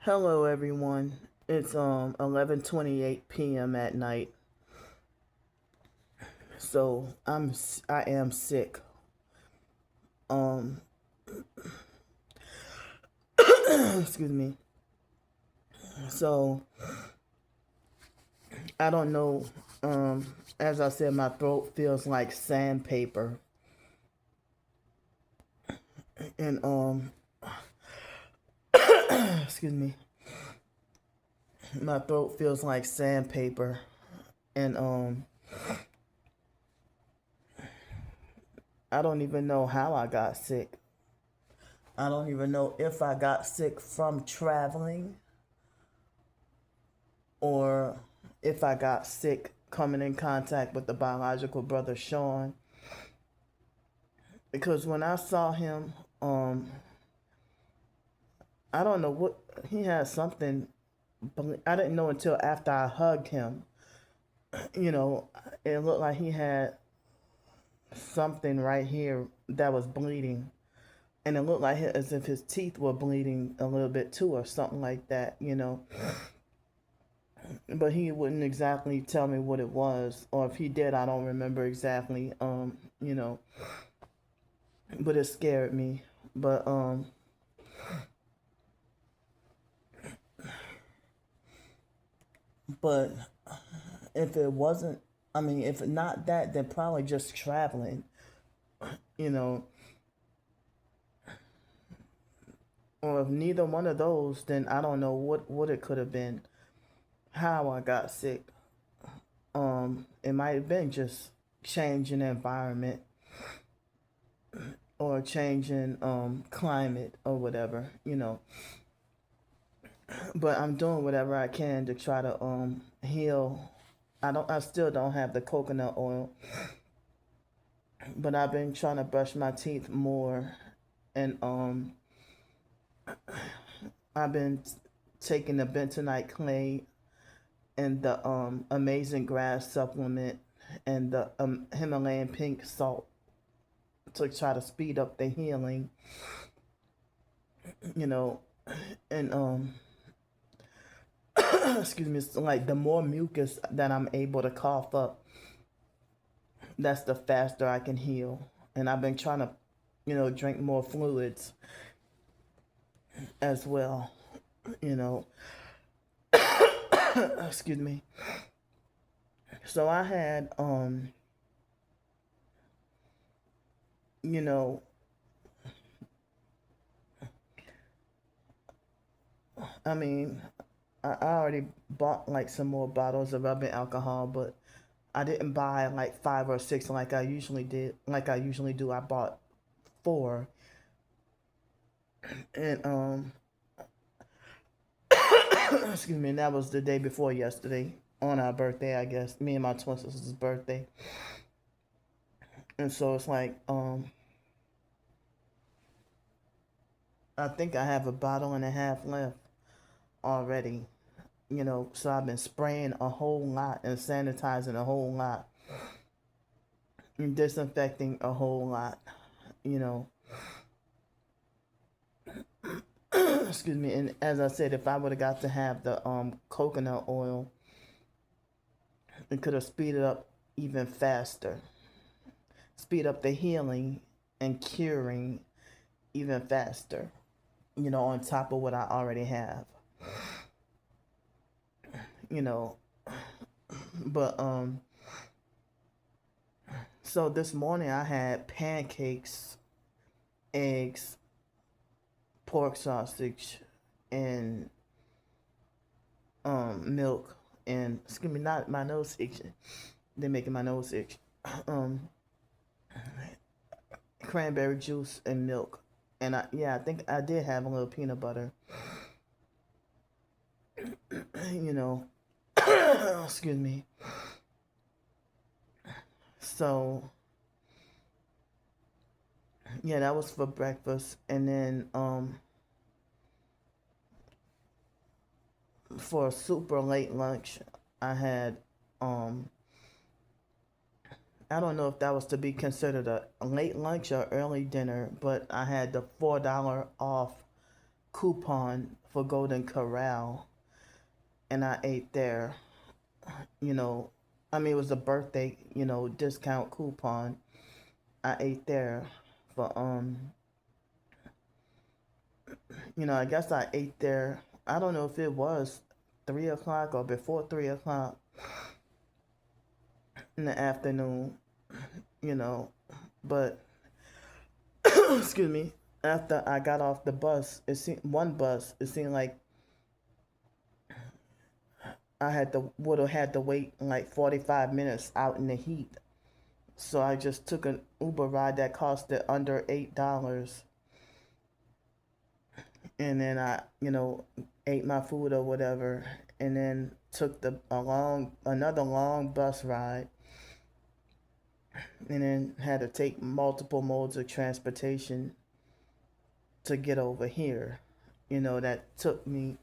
Hello everyone. It's 11:28 p.m. at night. So I am sick. Um excuse me. So I don't know, as I said, my throat feels like sandpaper. And excuse me. My throat feels like sandpaper. And I don't even know how I got sick. I don't even know if I got sick from traveling or if I got sick coming in contact with the biological brother Sean. Because when I saw him, I don't know what he had something. I didn't know until after I hugged him. You know, it looked like he had something right here that was bleeding, and it looked like as if his teeth were bleeding a little bit too, or something like that. But he wouldn't exactly tell me what it was, or if he did, I don't remember exactly. You know, but it scared me. But but if it wasn't, I mean, if not that, then probably just traveling. You know, or if neither one of those, then I don't know what it could have been. How I got sick. It might have been just changing environment or changing climate or whatever. But I'm doing whatever I can to try to heal. I still don't have the coconut oil, but I've been trying to brush my teeth more, and I've been taking the bentonite clay and the amazing grass supplement and the Himalayan pink salt to try to speed up the healing. you know and excuse me, it's like the more mucus that I'm able to cough up, that's the faster I can heal. And I've been trying to, drink more fluids as well. You know, excuse me. So I had, you know, I mean, I already bought like some more bottles of rubbing alcohol, but I didn't buy like five or six like I usually did, like I usually do. I bought four, and excuse me, and that was the day before yesterday on our birthday, I guess. Me and my twin sister's birthday. And so it's like, I think I have a bottle and a half left already. So I've been spraying a whole lot and sanitizing a whole lot and disinfecting a whole lot, you know. Excuse me. And as I said, if I would have got to have the coconut oil, it could have speeded up even faster. Speed up the healing and curing even faster, on top of what I already have. You know, but so this morning I had pancakes, eggs, pork sausage, and milk, and excuse me, not my nose itching. They're making my nose itch. Um, Cranberry juice and milk, and I think I did have a little peanut butter. You know, excuse me. So yeah, that was for breakfast, and then for a super late lunch, I had um I don't know if that was to be considered a late lunch or early dinner, but I had the $4 off coupon for Golden Corral, and I ate there. You know, I mean, it was a birthday, discount coupon. I ate there for I guess I ate there. I don't know if it was 3 o'clock or before 3 o'clock in the afternoon. You know, but excuse me. After I got off the bus, it seemed like would have had to wait like 45 minutes out in the heat. So I just took an Uber ride that costed under $8, and then I, ate my food or whatever, and then took another long bus ride, and then had to take multiple modes of transportation to get over here. That took me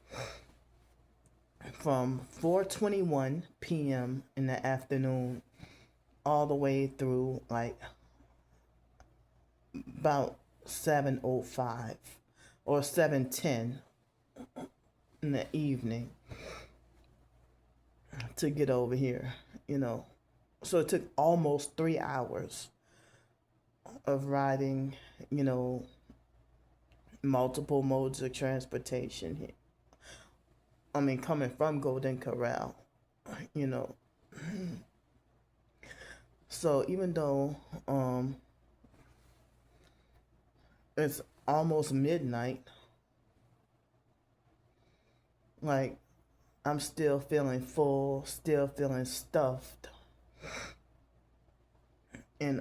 from 4:21 p.m. in the afternoon all the way through like about 7:05 or 7:10 in the evening to get over here. So it took almost 3 hours of riding, multiple modes of transportation here. I mean, coming from Golden Corral, you know. So even though it's almost midnight, like I'm still feeling full, still feeling stuffed. And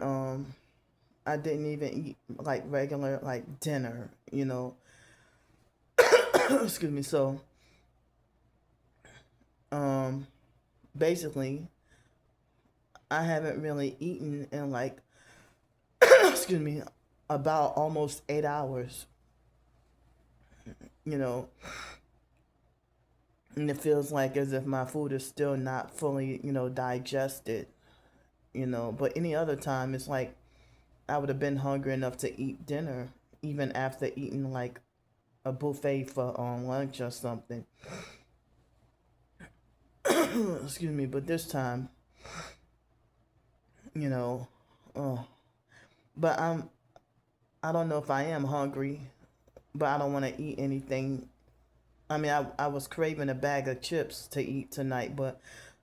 I didn't even eat like regular like dinner, Excuse me. So basically I haven't really eaten in like excuse me, about almost 8 hours, you know. And it feels like as if my food is still not fully, digested, But any other time, it's like I would have been hungry enough to eat dinner, even after eating like a buffet for lunch or something. Excuse me, but this time, oh, but I don't know if I am hungry, but I don't want to eat anything. I mean, I was craving a bag of chips to eat tonight, but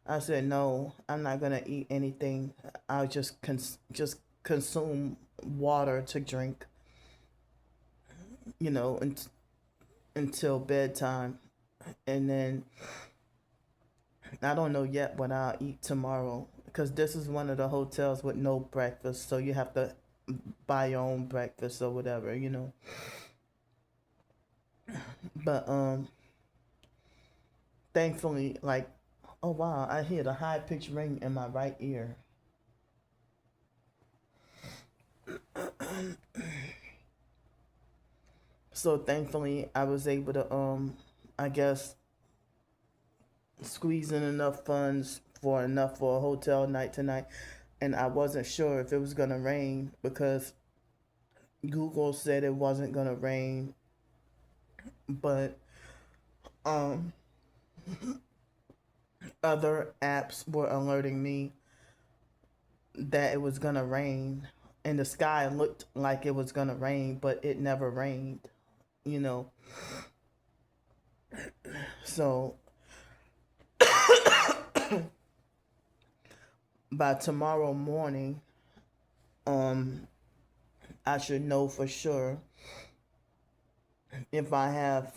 I said no, I'm not gonna eat anything. I'll just consume water to drink, you know, until bedtime, and then I don't know yet what I'll eat tomorrow because this is one of the hotels with no breakfast, so you have to buy your own breakfast or whatever. But thankfully, like, oh wow, I hear the high pitched ring in my right ear. So thankfully, I was able to I guess squeeze in enough funds for a hotel night tonight, and I wasn't sure if it was gonna rain because Google said it wasn't gonna rain, but um other apps were alerting me that it was gonna rain, and the sky looked like it was gonna rain, but it never rained, you know. So by tomorrow morning, um, I should know for sure if I have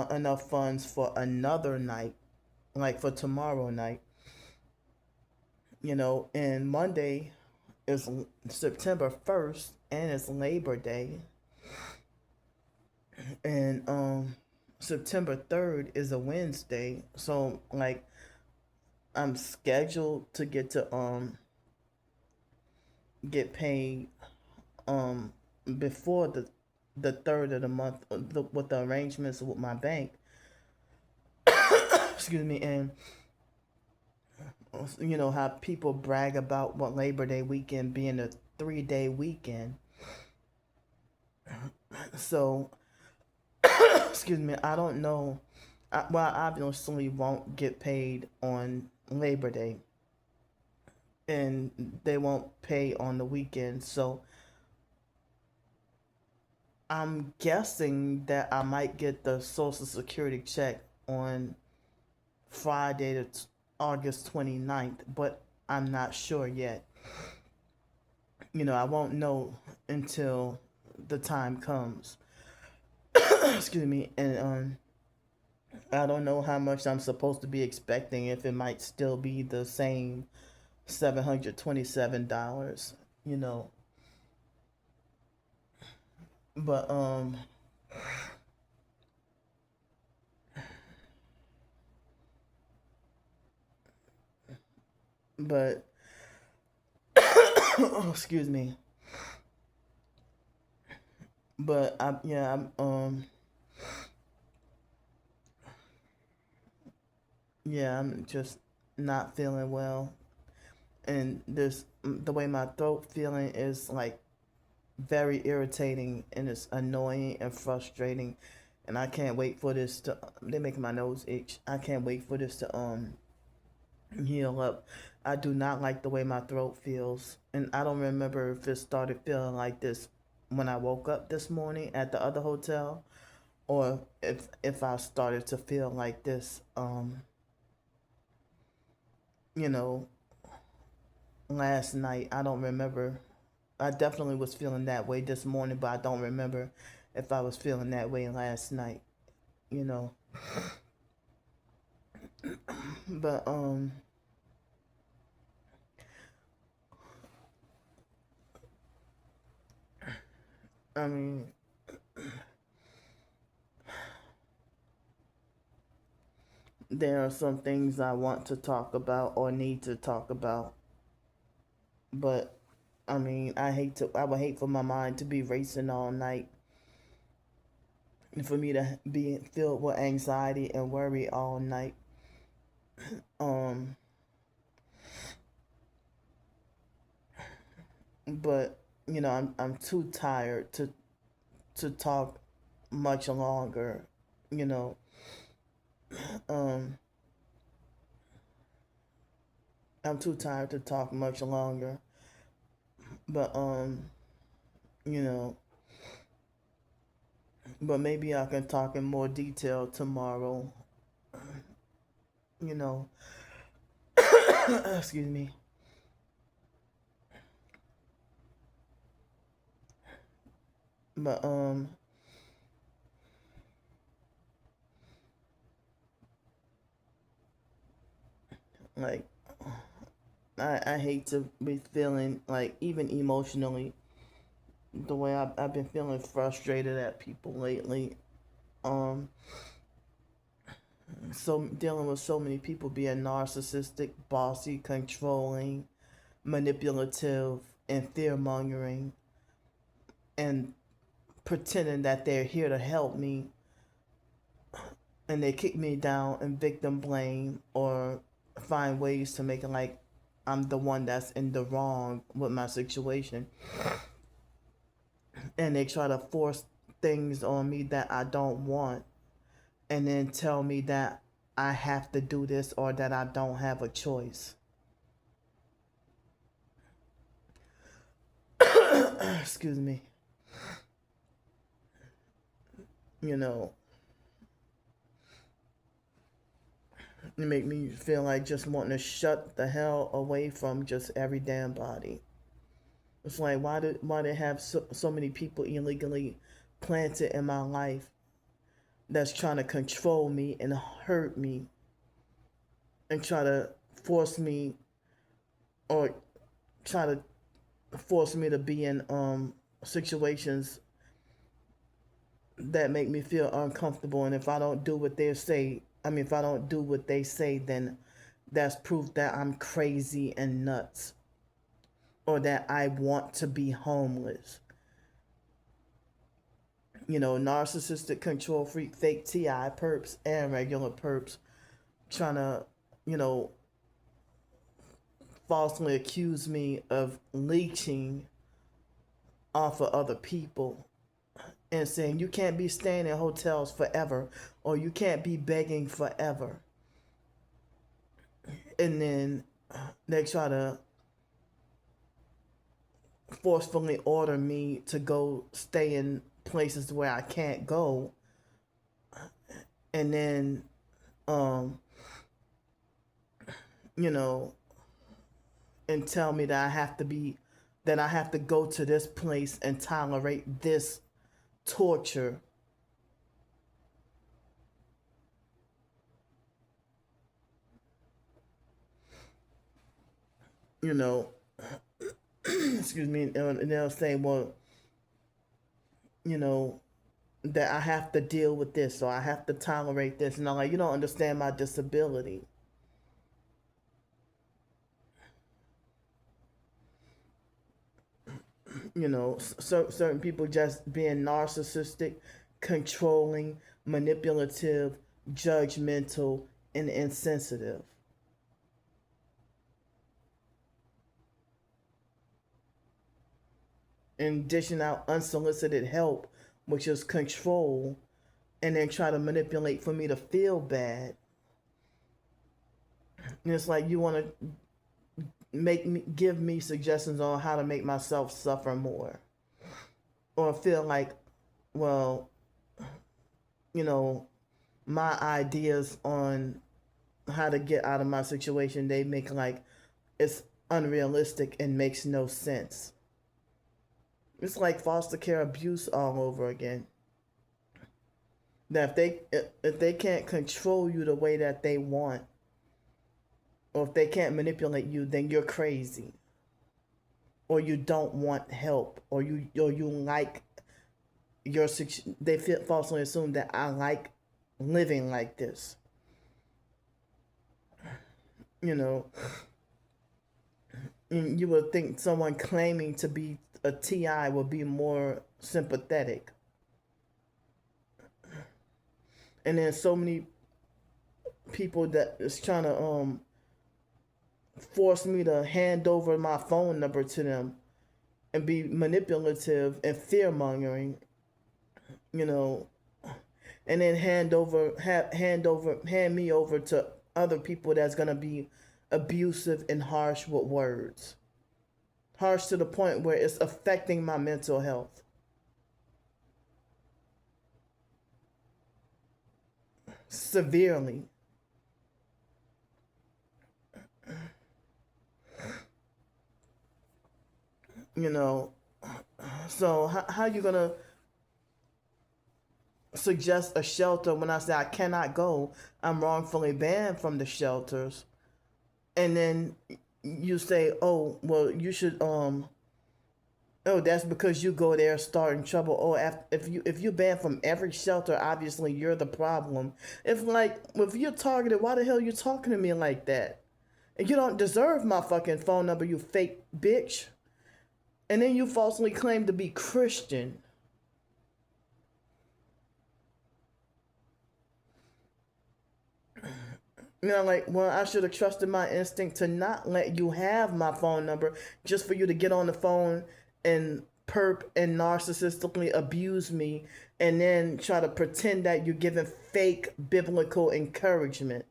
enough funds for another night, like for tomorrow night, And Monday is September 1st, and it's Labor Day, and September 3rd is a Wednesday, so like I'm scheduled to get paid before the third of the month, with the arrangements with my bank. Excuse me. And you know how people brag about what Labor Day weekend being a 3-day weekend. So excuse me, I don't know. Well, I obviously won't get paid on Labor Day, and they won't pay on the weekend. So I'm guessing that I might get the Social Security check on Friday, August 29th, but I'm not sure yet. I won't know until the time comes. Excuse me, and I don't know how much I'm supposed to be expecting. If it might still be the same $727. You know, but but excuse me, but I'm just not feeling well, and this the way my throat feeling is like very irritating, and it's annoying and frustrating, and I can't wait for this to. They're making my nose itch. I can't wait for this to heal up. I do not like the way my throat feels, and I don't remember if it started feeling like this when I woke up this morning at the other hotel, or if I started to feel like this, you know, last night. I don't remember. I definitely was feeling that way this morning, but I don't remember if I was feeling that way last night. You know, but I mean, there are some things I want to talk about or need to talk about, but I mean, I would hate for my mind to be racing all night and for me to be filled with anxiety and worry all night. Um, but I'm too tired to talk much longer. You know, um, I'm too tired to talk much longer. But you know, but maybe I can talk in more detail tomorrow. You know, excuse me. But like I hate to be feeling like even emotionally the way I've been feeling frustrated at people lately. Um, so dealing with so many people being narcissistic, bossy, controlling, manipulative, and fear mongering, and pretending that they're here to help me, and they kick me down and victim blame or find ways to make it like I'm the one that's in the wrong with my situation, and they try to force things on me that I don't want, and then tell me that I have to do this or that I don't have a choice. Excuse me. You know, it make me feel like just wanting to shut the hell away from just every damn body. It's like why they have so many people illegally planted in my life that's trying to control me and hurt me and try to force me or try to force me to be in situations that make me feel uncomfortable, and if I don't do what they say, if I don't do what they say, then that's proof that I'm crazy and nuts or that I want to be homeless. Narcissistic control freak, fake TI perps and regular perps trying to, you know, falsely accuse me of leeching off of other people and saying you can't be staying in hotels forever, or you can't be begging forever. And then they try to forcefully order me to go stay in places where I can't go. And then, um, you know, and tell me that I have to go to this place and tolerate this torture. You know, excuse me, and they'll say, well, you know, that I have to deal with this, or I have to tolerate this. And I'm like, you don't understand my disability. You know, certain people just being narcissistic, controlling, manipulative, judgmental, and insensitive. And dishing out unsolicited help, which is control, and then try to manipulate for me to feel bad. And it's like you want to give me suggestions on how to make myself suffer more, or feel like, well, you know, my ideas on how to get out of my situation, they make like it's unrealistic and makes no sense. It's like foster care abuse all over again. That if they can't control you the way that they want, or if they can't manipulate you, then you're crazy, or you don't want help, or you like your, they falsely assume that I like living like this. You know, and you would think someone claiming to be a TI would be more sympathetic. And then so many people that is trying to force me to hand over my phone number to them and be manipulative and fear mongering, you know, and then hand me over to other people that's gonna be abusive and harsh with words. Harsh to the point where it's affecting my mental health. Severely. You know, so how you gonna suggest a shelter when I say I cannot go? I'm wrongfully banned from the shelters. And then you say, oh, well, you should, oh, that's because you go there starting trouble. Oh, if you ban from every shelter, obviously you're the problem. If you're targeted, why the hell are you talking to me like that? And you don't deserve my fucking phone number, you fake bitch. And then you falsely claim to be Christian. You know, like, well, I should have trusted my instinct to not let you have my phone number just for you to get on the phone and perp and narcissistically abuse me and then try to pretend that you're giving fake biblical encouragement.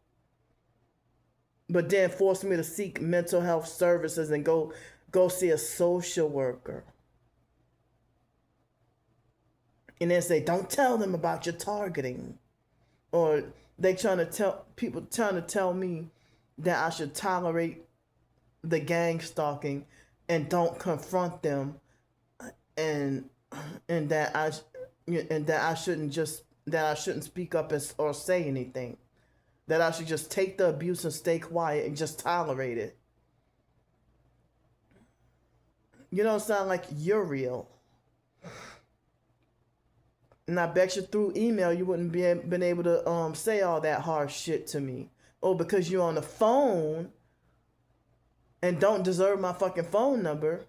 But then force me to seek mental health services and go see a social worker. And then say, don't tell them about your targeting. Or trying to tell me that I should tolerate the gang stalking and don't confront them, and that I shouldn't speak up or say anything, that I should just take the abuse and stay quiet and just tolerate it. You don't sound like you're real. And I bet you through email you wouldn't been able to say all that harsh shit to me. Oh, because you're on the phone and don't deserve my fucking phone number.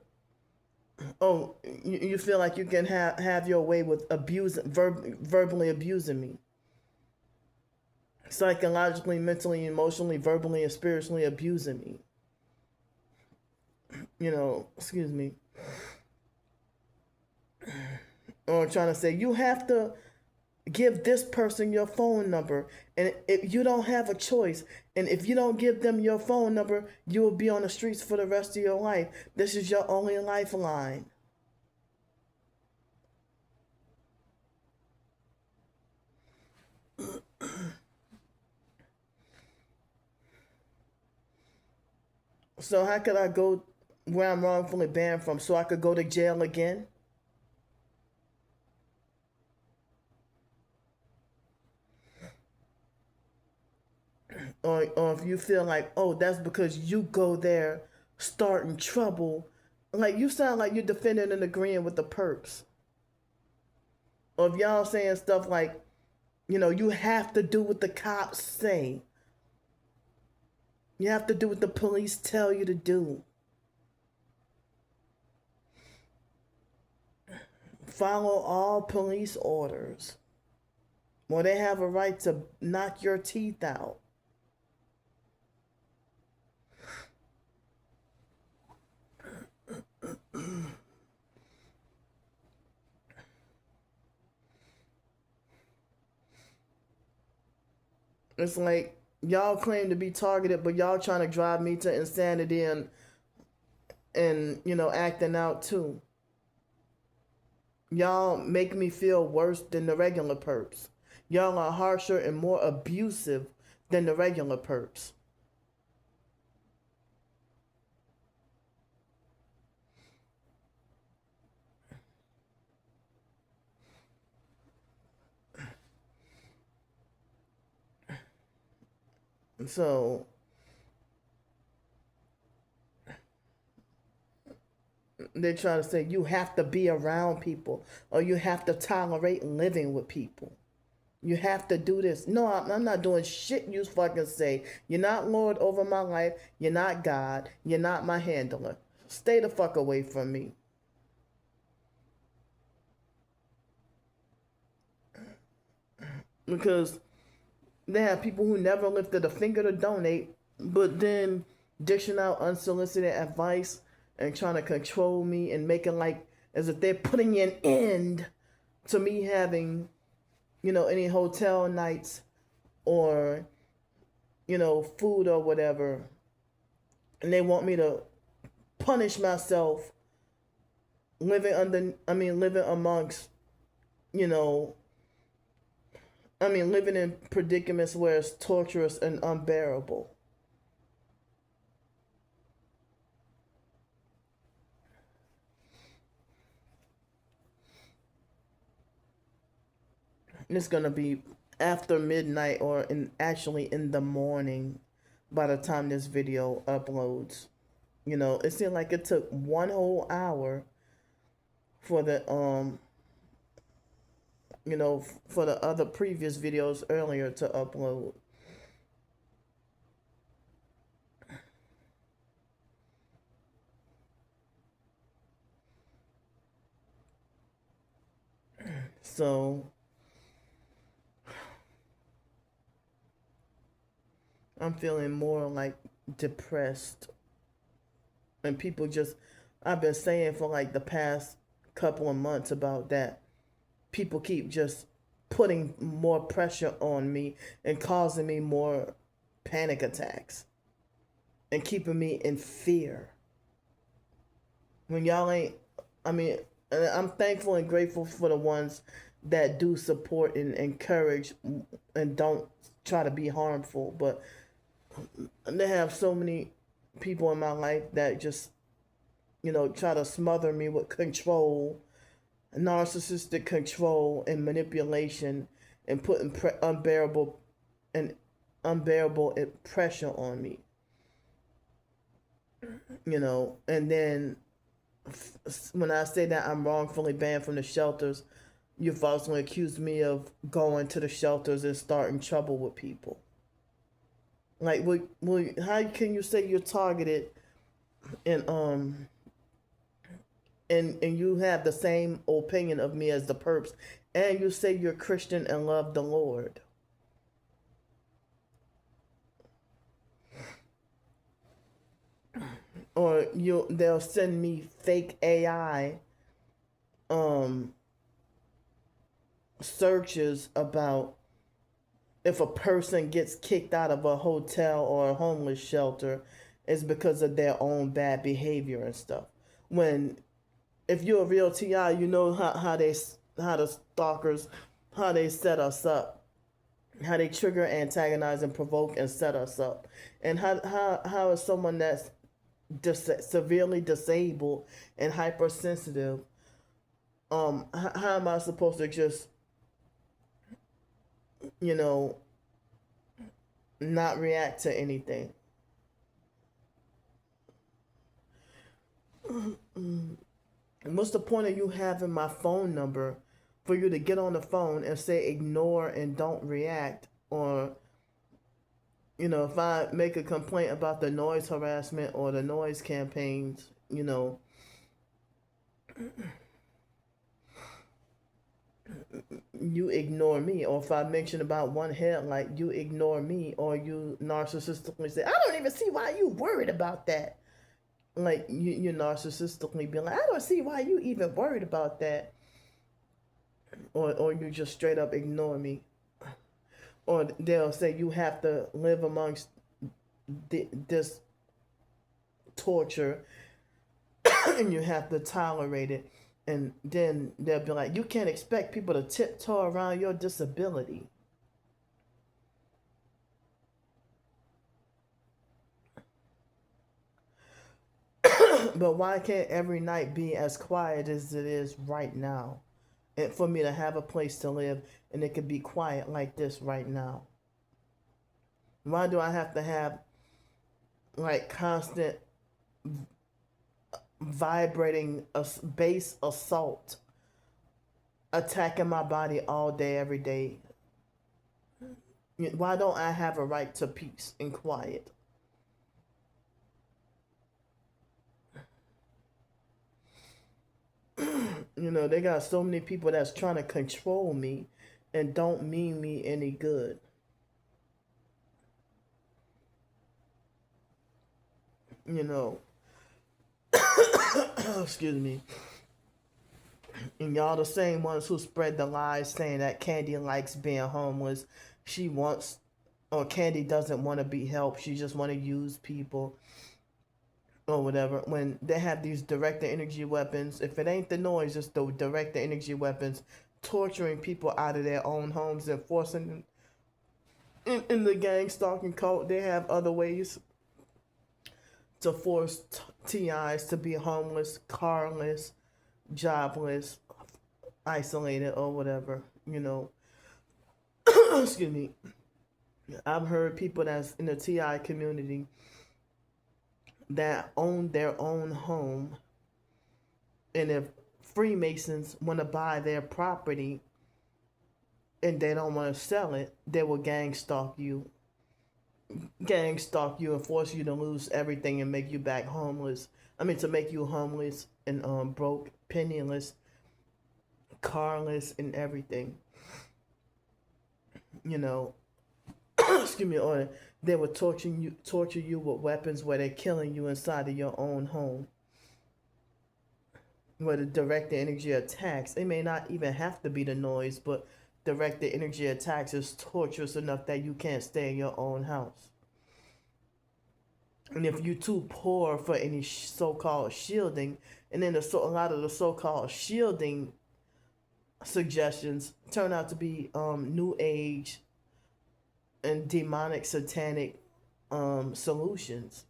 Oh, you feel like you can have your way with verbally abusing me. Psychologically, mentally, emotionally, verbally, and spiritually abusing me. You know, excuse me. or trying to say you have to give this person your phone number, and if you don't have a choice, and if you don't give them your phone number, you will be on the streets for the rest of your life. This is your only lifeline. So how could I go where I'm wrongfully banned from so I could go to jail again? Or if you feel like, oh, that's because you go there starting trouble, like you sound like you're defending and agreeing with the perps. Or if y'all saying stuff like, you have to do what the cops say. You have to do what the police tell you to do. Follow all police orders. Well, they have a right to knock your teeth out. It's like y'all claim to be targeted, but y'all trying to drive me to insanity and acting out too. Y'all make me feel worse than the regular perps. Y'all are harsher and more abusive than the regular perps. So they try to say you have to be around people, or you have to tolerate living with people. You have to do this. No, I'm not doing shit you fucking say. You're not Lord over my life. You're not God. You're not my handler. Stay the fuck away from me. Because they have people who never lifted a finger to donate, but then dishing out unsolicited advice and trying to control me and making like as if they're putting an end to me having, any hotel nights or, food or whatever. And they want me to punish myself living amongst, living in predicaments where it's torturous and unbearable. And it's gonna be after midnight or actually in the morning by the time this video uploads. It seemed like it took 1 whole hour for the for the other previous videos earlier to upload. So I'm feeling more like depressed. And people I've been saying for like the past couple of months about that. People keep just putting more pressure on me and causing me more panic attacks and keeping me in fear. When y'all ain't, I'm thankful and grateful for the ones that do support and encourage and don't try to be harmful, but they have so many people in my life that just, try to smother me with control, narcissistic control and manipulation, and putting unbearable pressure on me. And then when I say that I'm wrongfully banned from the shelters, you falsely accuse me of going to the shelters and starting trouble with people. Like, how can you say you're targeted and and you have the same opinion of me as the perps, and you say you're Christian and love the Lord? Or they'll send me fake AI searches about if a person gets kicked out of a hotel or a homeless shelter, it's because of their own bad behavior and stuff. When if you're a real TI, you know how the stalkers, how they set us up, how they trigger, antagonize, and provoke and set us up, and how is someone that's severely disabled and hypersensitive, how am I supposed to just, you know, not react to anything? What's the point of you having my phone number for you to get on the phone and say ignore and don't react? Or, you know, if I make a complaint about the noise harassment or the noise campaigns, you know, you ignore me. Or if I mention about one headlight, you ignore me, or you narcissistically say, I don't even see why you worried about that. Like you narcissistically be like, I don't see why you even worried about that. Or you just straight up ignore me. Or they'll say you have to live amongst this torture and you have to tolerate it. And then they'll be like, you can't expect people to tiptoe around your disability. But why can't every night be as quiet as it is right now? And for me to have a place to live and it could be quiet like this right now. Why do I have to have like constant vibrating bass assault attacking my body all day, every day? Why don't I have a right to peace and quiet? You know, they got so many people that's trying to control me and don't mean me any good. You know, excuse me. And y'all the same ones who spread the lies saying that Candy likes being homeless. She wants, or Candy doesn't want to be helped. She just want to use people or whatever. When they have these directed energy weapons, if it ain't the noise, it's the directed energy weapons, torturing people out of their own homes and forcing them in the gang stalking cult. They have other ways to force TIs to be homeless, carless, jobless, isolated, or whatever, you know. Excuse me. I've heard people that's in the TI community that own their own home, and if Freemasons want to buy their property and they don't want to sell it, they will gang stalk you and force you to lose everything and make you back homeless. I mean, to make you homeless and broke, penniless, carless, and everything. You know, excuse me, or they will torture you with weapons where they're killing you inside of your own home. Where the directed energy attacks, it may not even have to be the noise, but directed energy attacks is torturous enough that you can't stay in your own house. And if you're too poor for any so-called shielding, and then a lot of the so-called shielding suggestions turn out to be new age and demonic satanic solutions,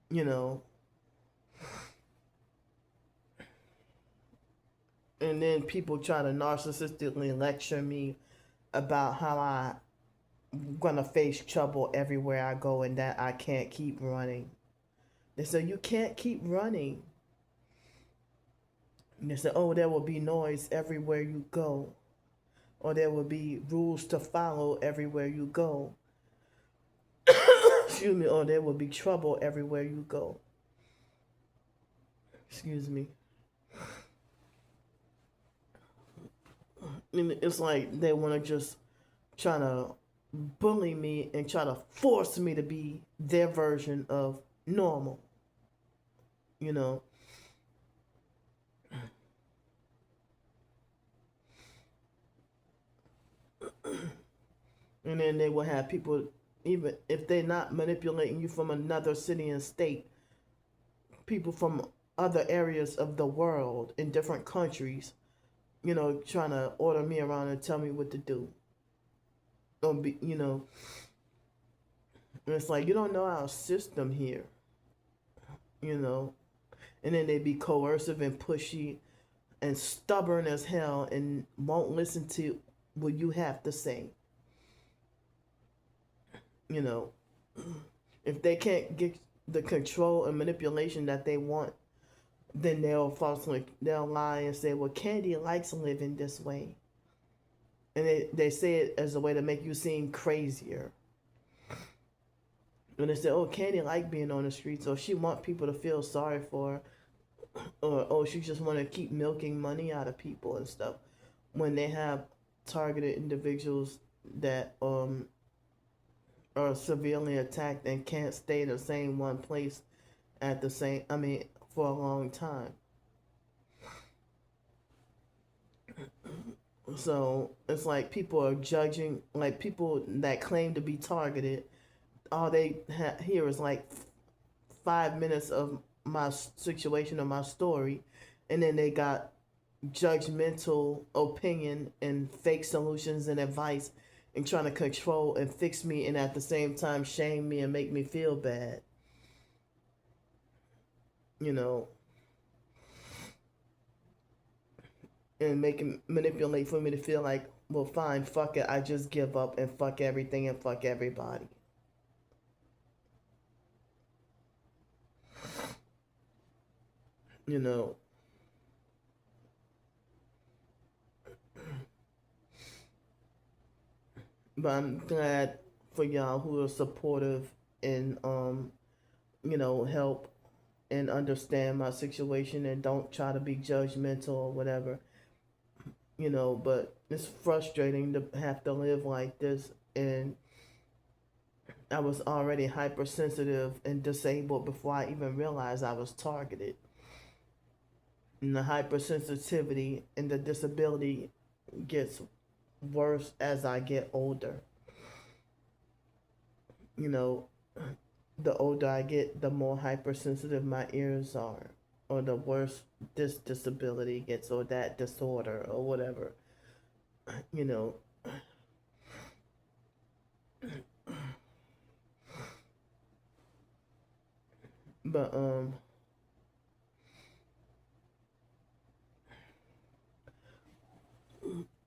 you know. And then people try to narcissistically lecture me about how I'm gonna face trouble everywhere I go and that I can't keep running. They say, you can't keep running. And they say, oh, there will be noise everywhere you go. Or there will be rules to follow everywhere you go. Excuse me. Or there will be trouble everywhere you go. Excuse me. And it's like they want to just try to bully me and try to force me to be their version of normal. You know. And then they will have people, even if they're not manipulating you from another city and state, people from other areas of the world in different countries, trying to order me around and tell me what to do. Or be, and it's like, you don't know our system here, you know. And then they be coercive and pushy and stubborn as hell and won't listen to what you have to say. You know, if they can't get the control and manipulation that they want, then they'll lie and say, well, Candy likes living this way. And they say it as a way to make you seem crazier. And they say, oh, Candy like being on the streets, or she want people to feel sorry for her, or oh, she just want to keep milking money out of people and stuff. When they have targeted individuals that are severely attacked and can't stay in the same one place for a long time. So it's like people are judging, like people that claim to be targeted, all they hear is like 5 minutes of my situation or my story, and then they got judgmental opinion and fake solutions and advice and trying to control and fix me, and at the same time shame me and make me feel bad. And manipulate for me to feel like, well, fine, fuck it, I just give up and fuck everything and fuck everybody. But I'm glad for y'all who are supportive and help and understand my situation and don't try to be judgmental or whatever. But it's frustrating to have to live like this, and I was already hypersensitive and disabled before I even realized I was targeted. And the hypersensitivity and the disability gets worse as I get older. The older I get, the more hypersensitive my ears are, or the worse this disability gets, or that disorder, or whatever.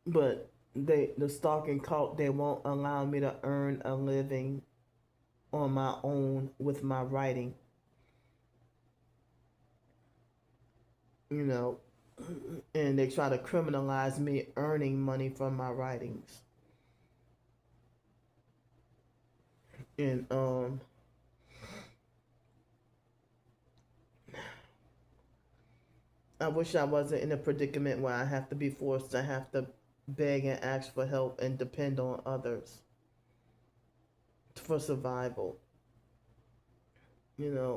But the stalking cult, they won't allow me to earn a living on my own with my writing. And they try to criminalize me earning money from my writings. And I wish I wasn't in a predicament where I have to be forced to have to beg and ask for help and depend on others for survival. And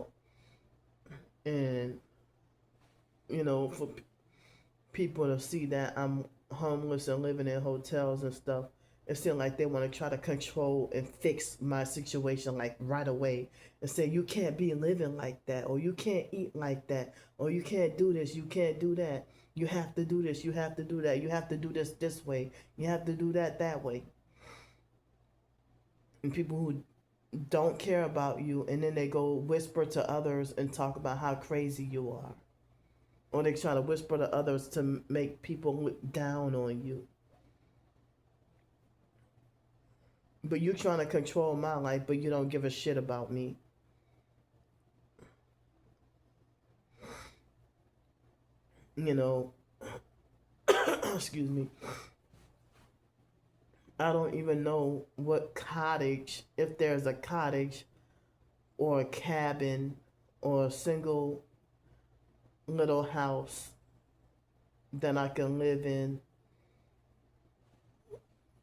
for people to see that I'm homeless and living in hotels and stuff, it seems like they want to try to control and fix my situation like right away and say, you can't be living like that, or you can't eat like that, or you can't do this, you can't do that, you have to do this, you have to do that, you have to do this way, you have to do that way. And people who don't care about you, and then they go whisper to others and talk about how crazy you are, or they try to whisper to others to make people look down on you. But you're trying to control my life, but you don't give a shit about me. Excuse me. I don't even know what cottage, if there's a cottage or a cabin or a single little house that I can live in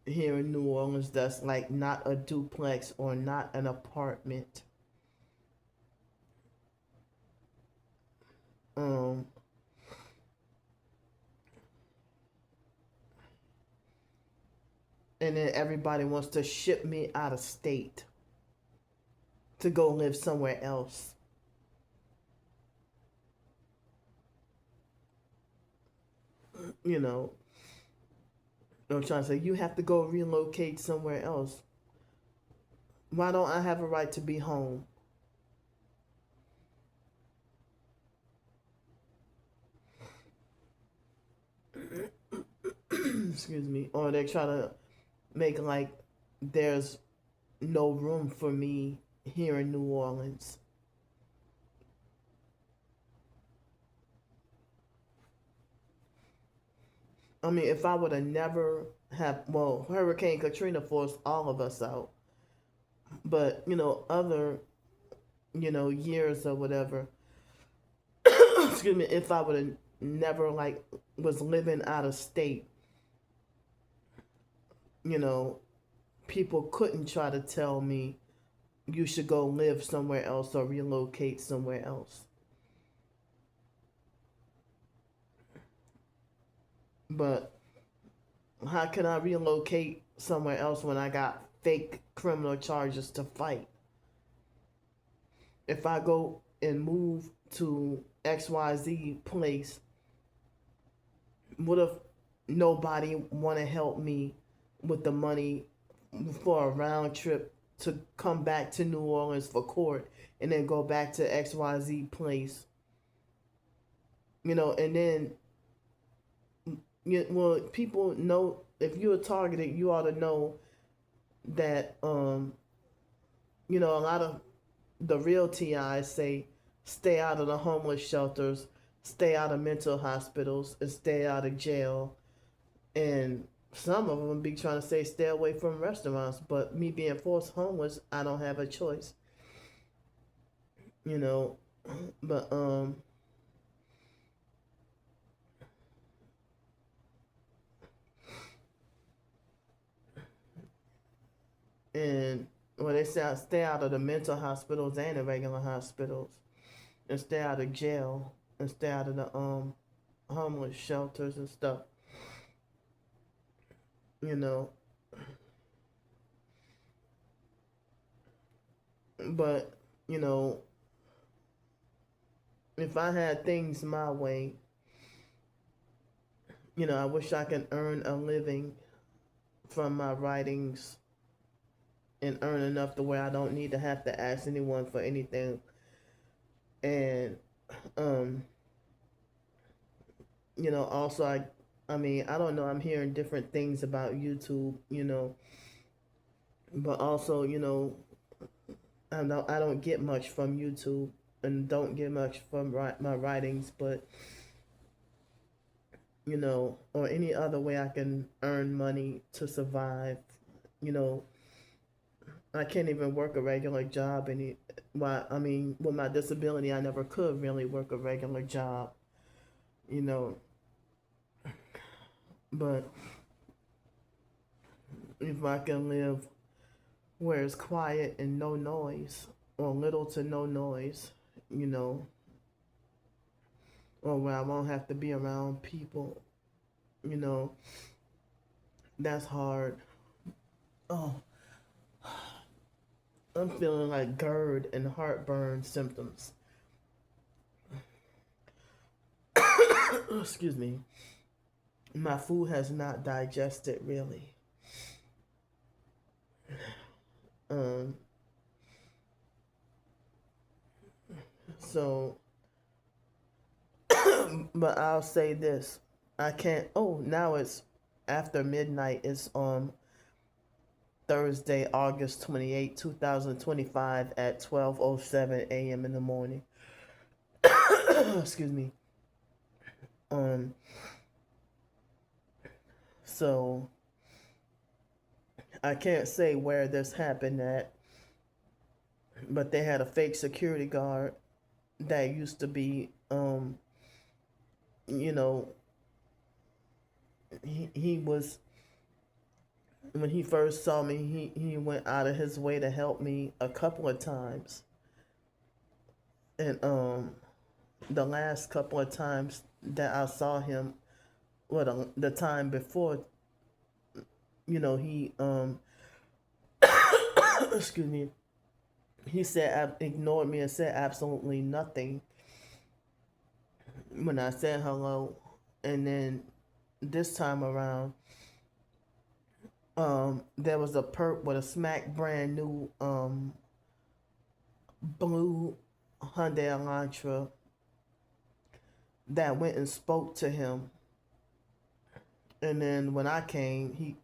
here in New Orleans that's like not a duplex or not an apartment. And then everybody wants to ship me out of state to go live somewhere else. You know, I'm trying to say, you have to go relocate somewhere else. Why don't I have a right to be home? Excuse me. Or they try to make like there's no room for me here in New Orleans. I mean, if I would have never have, well, Hurricane Katrina forced all of us out. But, other, years or whatever, excuse me, if I would have never, like, was living out of state, you know, people couldn't try to tell me you should go live somewhere else or relocate somewhere else. But how can I relocate somewhere else when I got fake criminal charges to fight? If I go and move to XYZ place, what if nobody want to help me with the money for a round trip to come back to New Orleans for court and then go back to XYZ place? And then, well, people know if you're targeted, you ought to know that, a lot of the real TIs say stay out of the homeless shelters, stay out of mental hospitals, and stay out of jail. And some of them be trying to say stay away from restaurants, but me being forced homeless, I don't have a choice. But and well, they say stay out of the mental hospitals and the regular hospitals, and stay out of jail, and stay out of the homeless shelters and stuff. you know. But, you know, if I had things my way, I wish I could earn a living from my writings and earn enough to where I don't need to have to ask anyone for anything. And, um, also I mean, I don't know, I'm hearing different things about YouTube, but also, I don't get much from YouTube and don't get much from my writings, but or any other way I can earn money to survive. You know, I can't even work a regular job I mean, with my disability, I never could really work a regular job. You know, but if I can live where it's quiet and no noise, or little to no noise, you know, or where I won't have to be around people, you know, that's hard. Oh, I'm feeling like GERD and heartburn symptoms. Excuse me. My food has not digested really. Um, so, but I'll say this. I can't, oh, now it's after midnight. It's on Thursday, August 28, 2025 at 12:07 a.m. in the morning. Excuse me. Um, so I can't say where this happened at, but they had a fake security guard that used to be, you know, he was, when he first saw me, he went out of his way to help me a couple of times. And the last couple of times that I saw him, well, the time before, he excuse me, he said ignored me and said absolutely nothing when I said hello. And then this time around, there was a perp with a smack brand new blue Hyundai Elantra that went and spoke to him. And then when I came,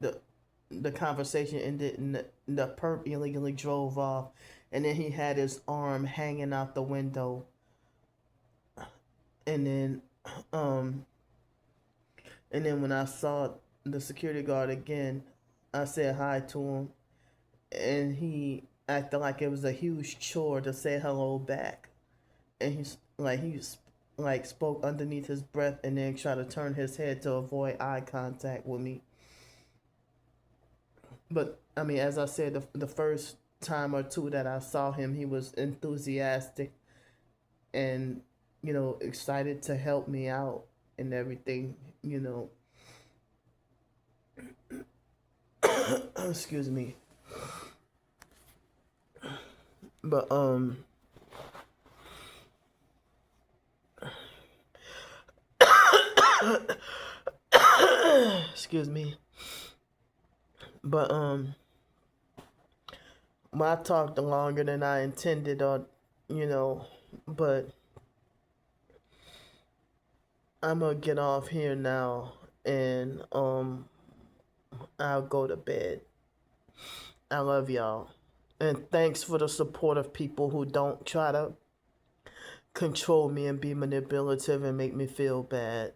the conversation ended, and the perp illegally drove off. And then he had his arm hanging out the window. And then, um, and then when I saw the security guard again, I said hi to him, and he acted like it was a huge chore to say hello back. And he's like spoke underneath his breath and then tried to turn his head to avoid eye contact with me. But I mean, as I said, the first time or two that I saw him, he was enthusiastic and excited to help me out and everything. Excuse me. But excuse me. But when I talked longer than I intended, or but I'm gonna get off here now, and I'll go to bed. I love y'all. And thanks for the support of people who don't try to control me and be manipulative and make me feel bad.